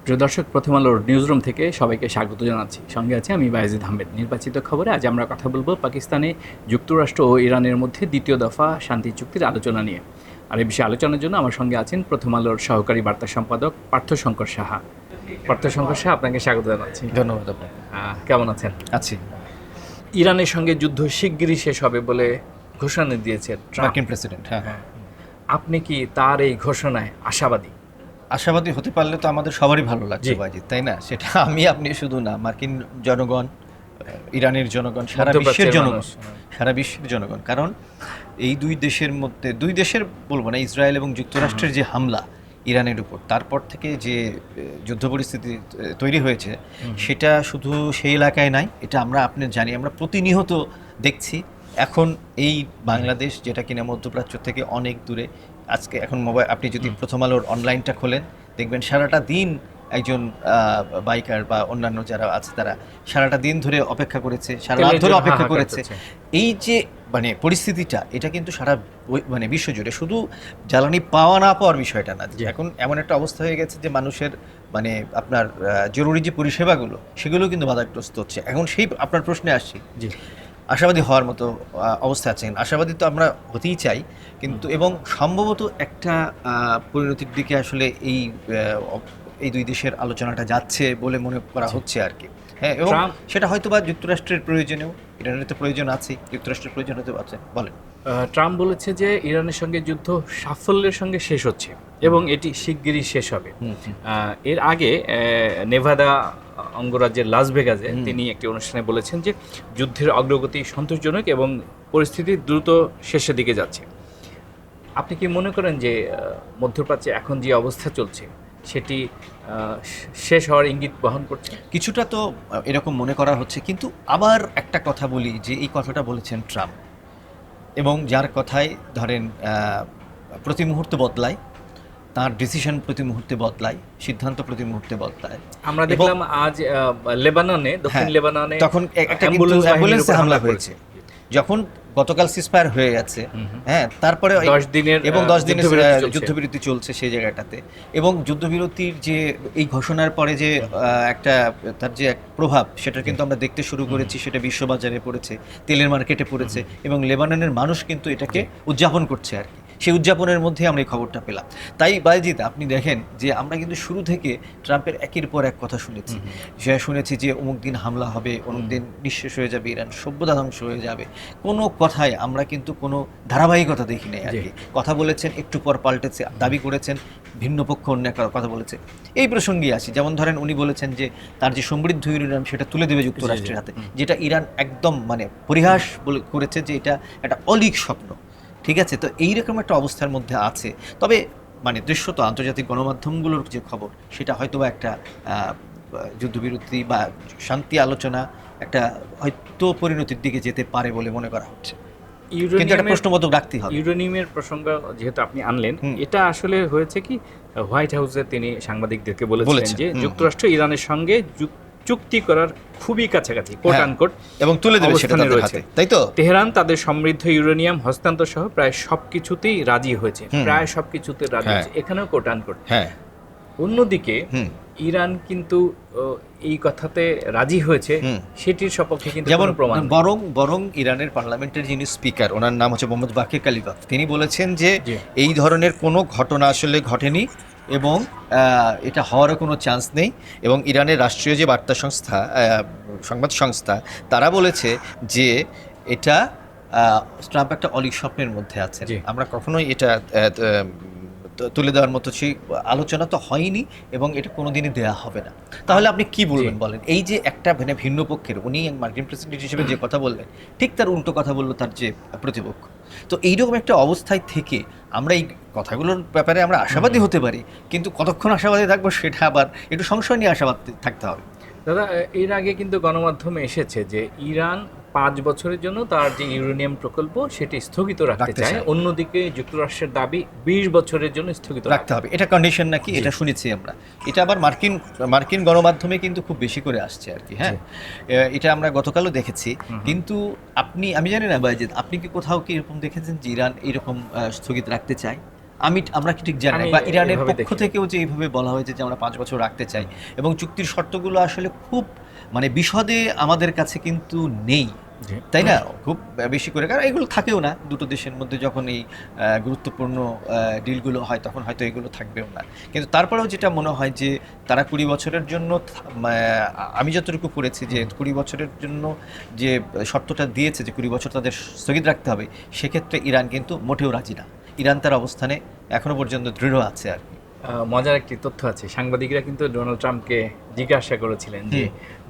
প্রিয় দর্শক, প্রথম আলোর নিউজরুম থেকে সবাইকে স্বাগত জানাচ্ছি। সঙ্গে আছে আমি বায়েজিদ আহমেদ। নির্বাচিত খবরে আজ আমরা কথা বলবো পাকিস্তানে যুক্তরাষ্ট্র ও ইরানের মধ্যে দ্বিতীয় দফা শান্তি চুক্তির আলোচনা নিয়ে। আর এই বিষয়ে আলোচনার জন্য আমার সঙ্গে আছেন প্রথম আলোর সহকারী বার্তা সম্পাদক পার্থশঙ্কর সাহা। পার্থশঙ্কর সাহা, আপনাকে স্বাগত জানাচ্ছি। ধন্যবাদ আপনাকে। কেমন আছেন? আছি। ইরানের সঙ্গে যুদ্ধ শিগগিরই শেষ হবে বলে ঘোষণা দিয়েছে মার্কিন প্রেসিডেন্ট। হ্যাঁ, আপনি কি তার এই ঘোষণায় আশাবাদী? আশাবাদী হতে পারলে তো আমাদের সবারই ভালো লাগছে বাজিদ, তাই না? সেটা আপনি শুধু না, মার্কিন জনগণ, ইরানের জনগণ, সারা বিশ্বের জনগণ, সারা বিশ্বের জনগণ। কারণ এই দুই দেশের মধ্যে, দুই দেশের বলবো না, ইসরায়েল এবং যুক্তরাষ্ট্রের যে হামলা ইরানের উপর, তারপর থেকে যে যুদ্ধ পরিস্থিতি তৈরি হয়েছে, সেটা শুধু সেই এলাকায় নাই, এটা আপনি জানি, আমরা প্রতিনিয়ত দেখছি। এখন এই বাংলাদেশ, যেটা কিনা মধ্যপ্রাচ্য থেকে অনেক দূরে, আজকে এখন মোবাইল, আপনি যদি প্রথম আলোর অনলাইনটা খোলেন দেখবেন সারাটা দিন একজন বাইকার বা অন্যান্য যারা আছে তারা সারাটা দিন ধরে অপেক্ষা করেছে, সারা রাত ধরে অপেক্ষা করেছে। এই যে পরিস্থিতিটা, এটা কিন্তু সারা বিশ্বজুড়ে, শুধু জ্বালানি পাওয়া না পাওয়ার বিষয়টা না, এখন এমন একটা অবস্থা হয়ে গেছে যে মানুষের আপনার জরুরি যে পরিষেবাগুলো, সেগুলো কিন্তু বাধাগ্রস্ত হচ্ছে। এখন সেই আপনার প্রশ্নে আসছি, আশাবাদী হওয়ার মতো অবস্থা আছেন। আশাবাদী তো আমরা হতেই চাই, কিন্তু এবং সম্ভবত একটা পরিণতির দিকে আসলে এই দুই দেশের আলোচনাটা যাচ্ছে বলে মনে করা হচ্ছে আর কি। হ্যাঁ, এবং সেটা হয়তো বা যুক্তরাষ্ট্রের প্রয়োজনেও, ইরানের তো প্রয়োজন আছে, যুক্তরাষ্ট্রের প্রয়োজন হতে আছে। বলেন, ট্রাম্প বলেছে যে ইরানের সঙ্গে যুদ্ধ সাফল্যের সঙ্গে শেষ হচ্ছে এবং এটি শিগগিরই শেষ হবে। এর আগে নেভাদা অঙ্গরাজ্যের লাস ভেগাসে তিনি একটি অনুষ্ঠানে বলেছেন যে যুদ্ধের অগ্রগতি সন্তোষজনক এবং পরিস্থিতি দ্রুত শেষের দিকে যাচ্ছে। আপনি কি মনে করেন যে মধ্যপ্রাচ্যে এখন যে অবস্থা চলছে সেটি শেষ হওয়ার ইঙ্গিত বহন করছে? কিছুটা তো এরকম মনে করা হচ্ছে, কিন্তু আবার একটা কথা বলি, যে এই কথাটা বলেছেন ট্রাম্প, এবং যার কথায় ধরেন প্রতি মুহূর্তে বদলায়, তার ডিসিশন প্রতি মুহূর্তে বদলায়, সিদ্ধান্ত প্রতি মুহূর্তে বদলায়। আমরা দেখলাম আজ লেবাননে, দক্ষিণ লেবাননে তখন একটা অ্যাম্বুলেন্সে হামলা হয়েছে, যখন গতকাল সিজফায়ার হয়ে গেছে। হ্যাঁ, তারপরে 10 দিনের যুদ্ধবিরতি চলছে সেই জায়গাটাতে, এবং যুদ্ধবিরতির যে এই ঘোষণার পরে যে একটা তার যে এক প্রভাব, সেটা কিন্তু আমরা দেখতে শুরু করেছি। সেটা বিশ্ববাজারে পড়েছে, তেলের মার্কেটে পড়েছে, এবং লেবাননের মানুষ কিন্তু এটাকে উদযাপন করছে আর কি। সেই উদযাপনের মধ্যে আমরা এই খবরটা পেলাম। তাই বায়েজিদ, আপনি দেখেন যে আমরা কিন্তু শুরু থেকে ট্রাম্পের একের পর এক কথা শুনেছি যে অমুক দিন হামলা হবে, অমুক দিন নিঃশেষ হয়ে যাবে ইরান, সভ্যতা ধ্বংস হয়ে যাবে। কোনো কথায় আমরা কিন্তু কোনো ধারাবাহিকতা দেখি নাই আর কি। কথা বলেছেন, একটু পর পাল্টেছে, দাবি করেছেন, ভিন্ন পক্ষ অন্য একটা কথা বলেছে। এই প্রসঙ্গে আসি, যেমন ধরেন উনি বলেছেন যে তার যে সমৃদ্ধ ইউরেনিয়াম সেটা তুলে দেবে যুক্তরাষ্ট্রের হাতে, যেটা ইরান একদম পরিহাস করেছে যে এটা একটা অলীক স্বপ্ন। ঠিক আছে, তো এইরকম একটা অবস্থার মধ্যে আছে। তবে দৃশ্যত আন্তর্জাতিক গণমাধ্যমগুলোর যে খবর, সেটা হয়তো বা একটা যুদ্ধবিরতি বা শান্তি আলোচনা একটা হয়তো পরিণতির দিকে যেতে পারে বলে মনে করা হচ্ছে। কিন্তু একটা প্রশ্নবোধক রাখতে হবে। ইউরেনিয়ামের প্রসঙ্গ যেহেতু আপনি আনলেন, এটা আসলে হয়েছে কি, হোয়াইট হাউসে তিনি সাংবাদিকদেরকে বলেছেন যে যুক্তরাষ্ট্র ইরানের সঙ্গে চুক্তি করার খুবই কাছাকাছি, কোট আনকোট, এবং তুলে দেবে সেটা তাদের হাতে, তাই তো? তেহরান তাদের সমৃদ্ধ ইউরেনিয়াম হস্তান্তর সহ প্রায় সবকিছুতেই রাজি হয়েছে, এখানেও কোট আনকোট। অন্যদিকে ইরান কিন্তু এই কথাতে রাজি হয়েছে, সেটির সপক্ষে কিন্তু যেমন প্রমাণ, বরং ইরানের পার্লামেন্টের যিনি স্পিকার, ওনার নাম হচ্ছে মোহাম্মদ বাকির কালিবাফ, তিনি বলেছেন যে এই ধরনের কোনো ঘটনা আসলে ঘটেনি এবং এটা হওয়ারও কোনো চান্স নেই। এবং ইরানের রাষ্ট্রীয় যে বার্তা সংস্থা, সংবাদ সংস্থা, তারা বলেছে যে এটা ট্রাম্প একটা অলীক স্বপ্নের মধ্যে আছে। আমরা কখনোই এটা তুলে দেওয়ার মতো সেই আলোচনা তো হয়নি, এবং এটা কোনোদিনই দেওয়া হবে না। তাহলে আপনি কি বলবেন বলেন? এই যে একটা ভিন্ন পক্ষের, উনি মার্কিন প্রেসিডেন্ট হিসেবে যে কথা বললেন, ঠিক তার উল্টো কথা বললো তার যে প্রতিপক্ষ। তো এইরকম একটা অবস্থায় থেকে আমরা এই কথাগুলোর ব্যাপারে আমরা আশাবাদী হতে পারি, কিন্তু কতক্ষণ আশাবাদী থাকবো সেটা আবার একটু সংশয় নিয়ে আশাবাদ থাকতে হবে। দাদা, এর আগে কিন্তু গণমাধ্যমে এসেছে যে ইরান 5 বছরের জন্য তার যে ইউরেনিয়াম প্রকল্প সেটি স্থগিত রাখতে চায়, অন্যদিকে যুক্তরাষ্ট্রের দাবি 20 বছরের জন্য স্থগিত রাখতে হবে। এটা কন্ডিশন নাকি, এটা শুনেছি আমরা। এটা আবার মার্কিন গণমাধ্যমে কিন্তু খুব বেশি করে আসছে আর কি। হ্যাঁ, এটা আমরা গতকালও দেখেছি। কিন্তু আমি জানি না বায়েজিদ, আপনি কি কোথাও কি এরকম দেখেছেন যে ইরান এরকম স্থগিত রাখতে চায়? আমরা কি ঠিক জানি না, আমি বা ইরানের এভাবে পক্ষ দেখি। থেকেও যে এইভাবে বলা হয়েছে যে আমরা 5 বছর রাখতে চাই, এবং চুক্তির শর্তগুলো আসলে খুব মানে বিশদে আমাদের কাছে কিন্তু নেই, জি। তাই না? খুব বেশি করে, কারণ এগুলো থাকেও না দুটো দেশের মধ্যে, যখন এই গুরুত্বপূর্ণ ডিলগুলো হয় তখন হয়তো এগুলো থাকবেও না। কিন্তু তারপরেও যেটা মনে হয় যে তারা 20 বছরের জন্য আমি যতটুকু পড়েছি যে 20 বছরের জন্য যে শর্তটা দিয়েছে যে 20 বছর তাদের স্থগিত রাখতে হবে, সেক্ষেত্রে ইরান কিন্তু মোটেও রাজি না। ইরান তার অবস্থানে এখনো পর্যন্ত দৃঢ় আছে আর কি। মজার একটি তথ্য আছে, সাংবাদিকরা কিন্তু ডোনাল্ড ট্রাম্পকে জিজ্ঞাসা করেছিলেন যে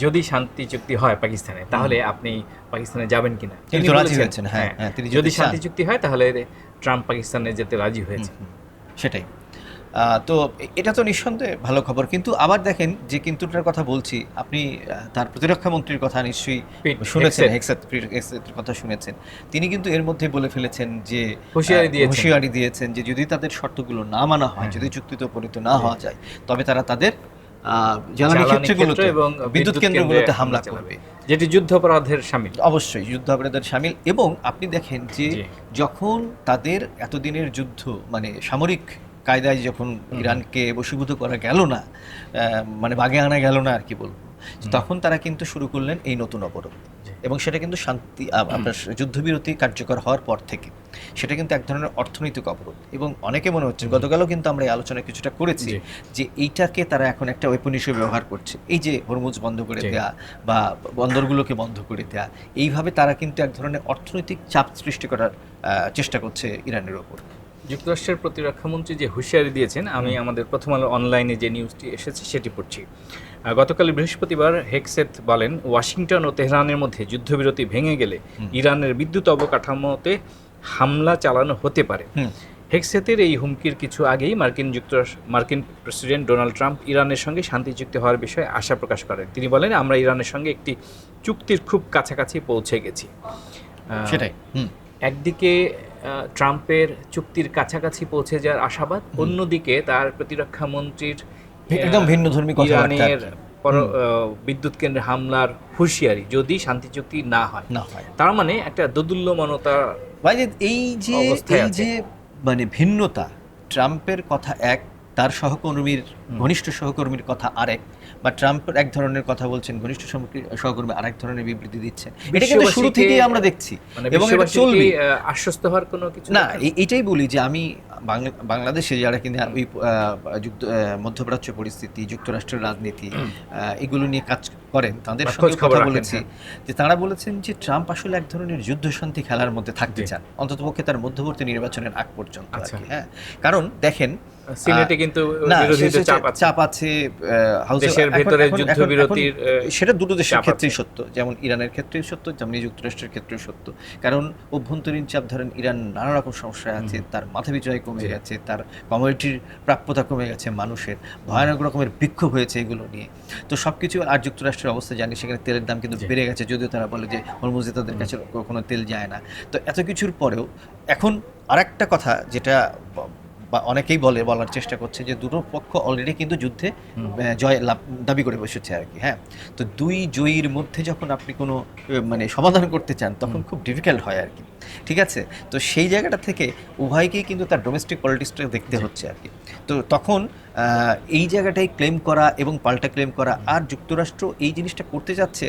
যদি শান্তি চুক্তি হয় পাকিস্তানে তাহলে আপনি পাকিস্তানে যাবেন কিনা। তিনি তিনি তো রাজি বলেছেন, হয়েছেন, হ্যাঁ, হ্যাঁ, তিনি যদি যেতে শান্তি চান। চুক্তি হয় তাহলে ট্রাম্প পাকিস্তানে যেতে রাজি হয়েছে। সেটাই। তো এটা তো নিঃসন্দেহে ভালো খবর, কিন্তু আবার দেখেন যে কিন্তুটার কথা বলছি, আপনি তার প্রতিরক্ষা মন্ত্রীর কথা নিশ্চয়ই পিট শুনেছেন, হেগসেথ। হেগসেতের কথা শুনেছেন। তিনি কিন্তু এর মধ্যে বলে ফেলেছেন যে হুঁশিয়ারি দিয়েছেন যে যদি তাদের শর্তগুলো না মানা হয়, যদি চুক্তিতে উপনীত না হওয়া যায়, তবে তারা তাদের জ্বালানি ক্ষেত্রগুলোতে এবং বিদ্যুৎ কেন্দ্রগুলোতে হামলা করবে, যেটি যুদ্ধাপরাধের শামিল। অবশ্যই যুদ্ধাপরাধের শামিল। এবং আপনি দেখেন যে যখন তাদের এতদিনের যুদ্ধ মানে সামরিক কায়দায় যখন ইরানকে বশীভূত করা গেল না, মানে বাগে আনা গেল না আর কি বলবো, তখন তারা কিন্তু শুরু করলেন এই নতুন অবরোধ। এবং সেটা কিন্তু আপনার যুদ্ধবিরতি কার্যকর হওয়ার পর থেকে সেটা কিন্তু এক ধরনের অর্থনৈতিক অবরোধ। এবং অনেকে মনে হচ্ছে, গতকালও কিন্তু আমরা এই আলোচনায় কিছুটা করেছি, যে এইটাকে তারা এখন একটা ওয়েপন হিসেবে ব্যবহার করছে। এই যে হরমুজ বন্ধ করে দেয়া বা বন্দরগুলোকে বন্ধ করে দেয়া, এইভাবে তারা কিন্তু এক ধরনের অর্থনৈতিক চাপ সৃষ্টি করার চেষ্টা করছে ইরানের ওপর। যুক্তরাষ্ট্রের প্রতিরক্ষামন্ত্রী যে হুঁশিয়ারি দিয়েছেন, আমি আমাদের প্রথম আলো অনলাইনে যে নিউজটি এসেছে সেটি পড়ছি। গতকাল বৃহস্পতিবার হেগসেথ বলেন, ওয়াশিংটন ও তেহরানের মধ্যে যুদ্ধবিরতি ভেঙে গেলে ইরানের বিদ্যুৎ অবকাঠামোতে হামলা চালানো হতে পারে। হেগসেথের এই হুমকির কিছু আগেই মার্কিন প্রেসিডেন্ট ডোনাল্ড ট্রাম্প ইরানের সঙ্গে শান্তি চুক্তি হওয়ার বিষয়ে আশা প্রকাশ করেন। তিনি বলেন, আমরা ইরানের সঙ্গে একটি চুক্তির খুব কাছাকাছি পৌঁছে গেছি। সেটাই একদিকে ট্রাম্পের চুক্তির কাছাকাছি পৌঁছে যাওয়ার আশাবাদ, অন্যদিকে তার প্রতিরক্ষা মন্ত্রীর একদম ভিন্নধর্মী কথাবার্তা, ইরানের বিদ্যুৎ কেন্দ্রে হামলার হুঁশিয়ারি যদি শান্তি চুক্তি না হয়। তার মানে একটা দোদুল্যমানতা। এই যে মানে ভিন্নতা, ট্রাম্পের কথা এক, তার সহকর্মীর ঘনিষ্ঠ সহকর্মীর কথা আরেক, বা ট্রাম্পের এক ধরনের কথা বলছেন, ঘনিষ্ঠ সহকর্মী আরেক ধরনের বিবৃতি দিচ্ছেন। এটা কিন্তু শুরু থেকেই আমরা দেখছি এবং এটা চলবে। আশ্বস্ত হওয়ার কোনো কিছু না, এইটাই বলি যে আমি বাংলাদেশে যারা কিনা ওই মধ্যপ্রাচ্য পরিস্থিতি, যুক্তরাষ্ট্রের রাজনীতি এগুলো নিয়ে কাজ করেন, তাদের সঙ্গে কথা বলেছি, যে তারা বলেছেন যে ট্রাম্প আসলে এক ধরনের যুদ্ধশান্তি খেলার মধ্যে থাকতে চান, অন্ততপক্ষে তার মধ্যবর্তী নির্বাচনের আগ পর্যন্ত আর কি। হ্যাঁ, কারণ দেখেন সিনেটে কিন্তু বিরোধীদের চাপ আছে, দেশের ভেতরে যুদ্ধবিরতির, সেটা দুটো দেশের ক্ষেত্রেই সত্য, যেমন ইরানের ক্ষেত্রেই সত্য, যেমন যুক্তরাষ্ট্রের ক্ষেত্রেও সত্য। কারণ অভ্যন্তরীণ চাপ, ধরেন ইরান নানা রকম সমস্যায় আছে, তার মাথা বিজয় কমে গেছে, তার কমোডিটির প্রাপ্যতা কমে গেছে, মানুষের ভয়ানক রকমের বিক্ষোভ হয়েছে এগুলো নিয়ে। তো সবকিছু, আর যুক্তরাষ্ট্রের অবস্থা জানি, সেখানে তেলের দাম কিন্তু বেড়ে গেছে, যদিও তারা বলে যে হরমুজে তাদের কাছে কোনো তেল যায় না। তো এত কিছুর পরেও এখন আরেকটা কথা যেটা অনেকেই বলার চেষ্টা করছে, যে দুটো পক্ষ অলরেডি কিন্তু যুদ্ধে জয় দাবি করে বসেছে আর কি। হ্যাঁ, তো দুই জয়ীর মধ্যে যখন আপনি কোনো মানে সমাধান করতে চান, তখন খুব ডিফিকাল্ট হয় আর কি। ঠিক আছে, তো সেই জায়গাটা থেকে উভয়কেই কিন্তু তার ডোমেস্টিক পলিটিক্সটা দেখতে হচ্ছে আর কি। তো তখন এই জায়গাটাই ক্লেম করা এবং পাল্টা ক্লেম করা, আর যুক্তরাষ্ট্র এই জিনিসটা করতে যাচ্ছে,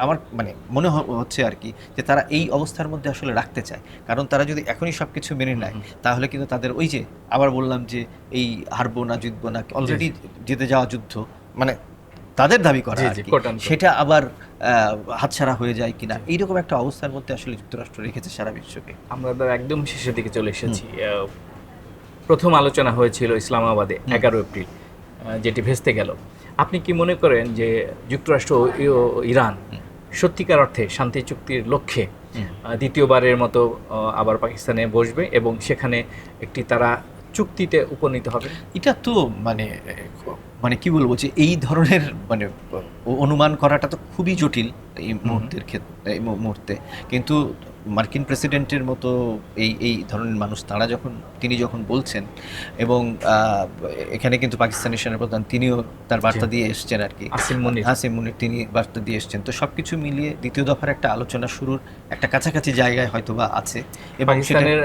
আমার মানে মনে হচ্ছে আর কি, যে তারা এই অবস্থার মধ্যে আসলে রাখতে চায়। কারণ তারা যদি এখনই সব কিছু মেনে নেয়, তাহলে কিন্তু তাদের ওই যে আবার বললাম যে এই হারবো না জিতবো না, অলরেডি জিতে যাওয়া যুদ্ধ মানে তাদের দাবি করা, সেটা আবার হাতছাড়া হয়ে যায় কিনা, এইরকম একটা অবস্থার মধ্যে আসলে যুক্তরাষ্ট্র রেখেছে সারা বিশ্বকে। আমরা একদম শেষের দিকে চলে এসেছি। প্রথম আলোচনা হয়েছিল ইসলামাবাদে 11 এপ্রিল, যেটি ভেস্তে গেল। আপনি কি মনে করেন যে যুক্তরাষ্ট্র ও ইরান সত্যিকার অর্থে শান্তি চুক্তির লক্ষ্যে দ্বিতীয়বারের মতো আবার পাকিস্তানে বসবে এবং সেখানে একটি তারা চুক্তিতে উপনীত হবে? এটা তো মানে মানে কি বলবো যে এই ধরনের মানে অনুমান করাটা তো খুবই জটিল এই মুহূর্তে, কিন্তু মার্কিন প্রেসিডেন্টের মতো এই ধরনের মানুষ তিনি যখন বলছেন, এবং এখানে কিন্তু পাকিস্তানি সেনাপ্রধান তিনিও তার বার্তা দিয়ে এসছেন আর কি, আসিম মুনির তিনি বার্তা দিয়ে এসছেন। তো সবকিছু মিলিয়ে দ্বিতীয় দফার একটা আলোচনা শুরুর একটা কাছাকাছি জায়গায় হয়তোবা আছে। এবং পাকিস্তানের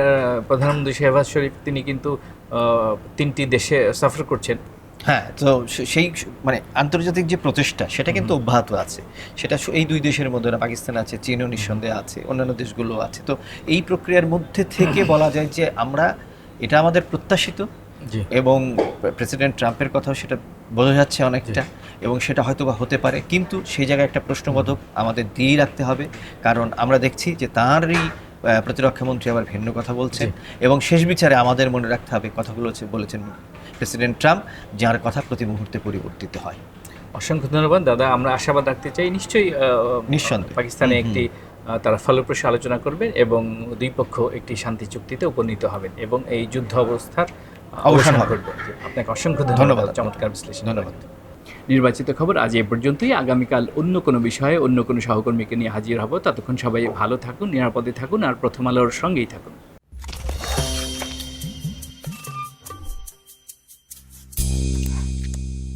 প্রধানমন্ত্রী শেহবাজ শরীফ তিনি কিন্তু 3টি দেশে সফর করছেন। হ্যাঁ, তো সেই মানে আন্তর্জাতিক যে প্রচেষ্টা সেটা কিন্তু অব্যাহত আছে। সেটা এই 2 দেশের মধ্যে না, পাকিস্তান আছে, চীনও নিঃসন্দেহে আছে, অন্যান্য দেশগুলো আছে। তো এই প্রক্রিয়ার মধ্যে থেকে বলা যায় যে এটা আমাদের প্রত্যাশিত, এবং প্রেসিডেন্ট ট্রাম্পের কথাও সেটা বোঝা যাচ্ছে অনেকটা, এবং সেটা হয়তো বা হতে পারে। কিন্তু সেই জায়গায় একটা প্রশ্নবোধক আমাদের দিয়েই রাখতে হবে, কারণ আমরা দেখছি যে তাঁরই প্রতিরক্ষামন্ত্রী আবার ভিন্ন কথা বলছেন, এবং শেষ বিচারে আমাদের মনে রাখতে হবে কথাগুলো বলেছেন প্রেসিডেন্ট ট্রাম্প, যার কথা প্রতি মুহূর্তে পরিবর্তিত হয়। অসংখ্য ধন্যবাদ দাদা, আমরা আশাবাদ রাখতে চাই নিশ্চয়ই নিঃসন্দেহে পাকিস্তানে একটি তারা ফলপ্রসূ আলোচনা করবেন এবং 2 পক্ষ একটি শান্তি চুক্তিতে উপনীত হবেন এবং এই যুদ্ধ অবস্থার অবসান ঘটবে। আপনাকে অসংখ্য ধন্যবাদ, চমৎকার বিশ্লেষণ। ধন্যবাদ। নির্বাচিত খবর আজ এ পর্যন্তই। আগামীকাল অন্য কোনো বিষয়ে অন্য কোনো সহকর্মীকে নিয়ে হাজির হব। ততক্ষণ সবাই ভালো থাকুন, নিরাপদে থাকুন, আর প্রথম আলোর সঙ্গেই থাকুন।